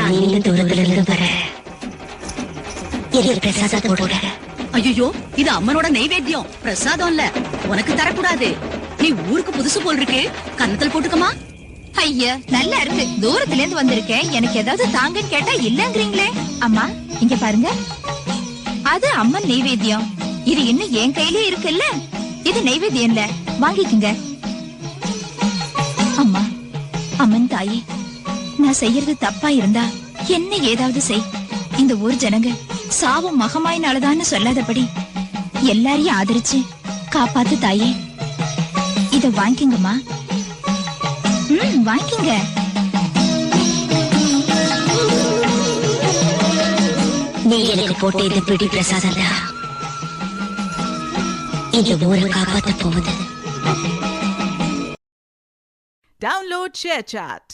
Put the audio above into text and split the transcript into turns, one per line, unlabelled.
நான் நீண்ட தூரத்துல இருந்து வர எனக்கு பிரசாதம் போடுங்க.
ஐயோ, இது அம்மனோட நைவேத்தியம், பிரசாதம் இல்ல. உனக்கு தரக்கூடாது. நீ ஊருக்கு புதுசு போல் இருக்கு, கன்னத்துல போட்டுக்கமா.
ஐயா, நல்லா இருக்கு. தூரத்துல இருந்து வந்திருக்கேன், எனக்கு ஏதாவது தாங்கன்னு கேட்டா இல்லங்கறீங்களே. அம்மா இங்க பாருங்க, அது அம்மன் நைவேத்தியம். இது இன்னும் என் கையிலே இருக்குல்ல. இது நைவேத்தியம் இல்ல, வாங்கிக்குங்க. அம்மா, அம்மன் தாயே, நான் செய்யறது தப்பா இருந்தா என்ன ஏதாவது செய். இந்த ஊர் ஜனங்க சாவும் மகமாயினாலதான்னு சொல்லாதபடி எல்லாரையும் ஆதரிச்சு காப்பாத்து தாயே. இத வாங்கிங்கம்மா. வாங்கிங்க.
நீ எனக்கு போட்ட இந்த பிடி பிரசாதம் தான் இந்த ஊரை காப்பாத்த போகுது.
Download ShareChat.